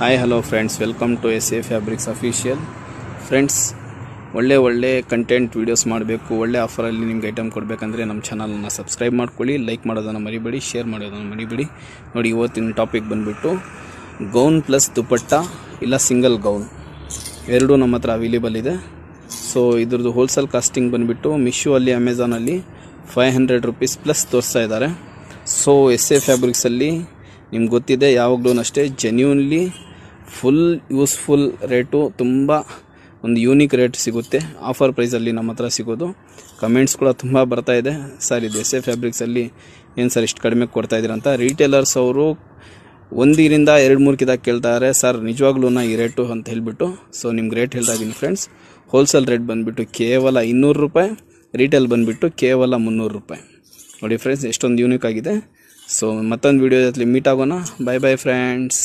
Hi hello friends, welcome to SA fabrics official. Friends, ಒಳ್ಳೆ content videos ಮಾಡಬೇಕು, ಒಳ್ಳೆ ಆಫರಲ್ಲಿ ನಿಮ್ಗೆ ಐಟಮ್ ಕೊಡಬೇಕಂದ್ರೆ ನಮ್ಮ ಚಾನಲನ್ನು ಸಬ್ಸ್ಕ್ರೈಬ್ ಮಾಡ್ಕೊಳ್ಳಿ, ಲೈಕ್ ಮಾಡೋದನ್ನು ಮರಿಬೇಡಿ, ಶೇರ್ ಮಾಡೋದನ್ನು ಮರಿಬೇಡಿ. ನೋಡಿ, ಇವತ್ತಿನ ಟಾಪಿಕ್ ಬಂದುಬಿಟ್ಟು ಗೌನ್ ಪ್ಲಸ್ ದುಪಟ್ಟ ಇಲ್ಲ ಸಿಂಗಲ್ ಗೌನ್ ಎರಡೂ ನಮ್ಮ ಹತ್ರ ಅವೈಲೇಬಲ್ ಇದೆ. ಸೊ ಇದ್ರದ್ದು ಹೋಲ್ಸೇಲ್ ಕಾಸ್ಟಿಂಗ್ ಬಂದುಬಿಟ್ಟು ಮಿಶೋ ಅಲ್ಲಿ, ಅಮೆಝಾನಲ್ಲಿ 500 ರೂಪೀಸ್ ಪ್ಲಸ್ ತೋರಿಸ್ತಾ ಇದ್ದಾರೆ. ಸೊ SA ಫ್ಯಾಬ್ರಿಕ್ಸಲ್ಲಿ ನಿಮ್ಗೆ ಗೊತ್ತಿದೆ, ಯಾವಾಗಲೂ ಅಷ್ಟೇ ಜೆನ್ಯೂನ್ಲಿ ಫುಲ್ ಯೂಸ್ಫುಲ್ ರೇಟು, ತುಂಬ ಒಂದು ಯೂನಿಕ್ ರೇಟ್ ಸಿಗುತ್ತೆ. ಆಫರ್ ಪ್ರೈಸಲ್ಲಿ ನಮ್ಮ ಹತ್ರ ಸಿಗೋದು. ಕಮೆಂಟ್ಸ್ ಕೂಡ ತುಂಬ ಬರ್ತಾ ಇದೆ, ಸರ್ ಇದು SA ಫ್ಯಾಬ್ರಿಕ್ಸಲ್ಲಿ ಏನು ಸರ್ ಇಷ್ಟು ಕಡಿಮೆ ಕೊಡ್ತಾಯಿದ್ದೀರ ಅಂತ. ರೀಟೇಲರ್ಸ್ ಅವರು 1 ರಿಂದ 2-3 ಕಿದಾಗ ಕೇಳ್ತಾರೆ, ಸರ್ ನಿಜವಾಗ್ಲೂ ಈ ರೇಟು ಅಂತ ಹೇಳಿಬಿಟ್ಟು. ಸೊ ನಿಮ್ಗೆ ರೇಟ್ ಹೇಳ್ತಾ ಇದ್ದೀನಿ ಫ್ರೆಂಡ್ಸ್. ಹೋಲ್ಸೇಲ್ ರೇಟ್ ಬಂದುಬಿಟ್ಟು ಕೇವಲ 200 ರೂಪಾಯಿ, ರೀಟೇಲ್ ಬಂದುಬಿಟ್ಟು ಕೇವಲ 300 ರೂಪಾಯಿ. ನೋಡಿ ಫ್ರೆಂಡ್ಸ್, ಎಷ್ಟೊಂದು ಯೂನಿಕ್ ಆಗಿದೆ. ಸೊ ಮತ್ತೊಂದು ವೀಡಿಯೋ ಜೊತೆ ಮೀಟ್ ಆಗೋಣ. Bye bye friends.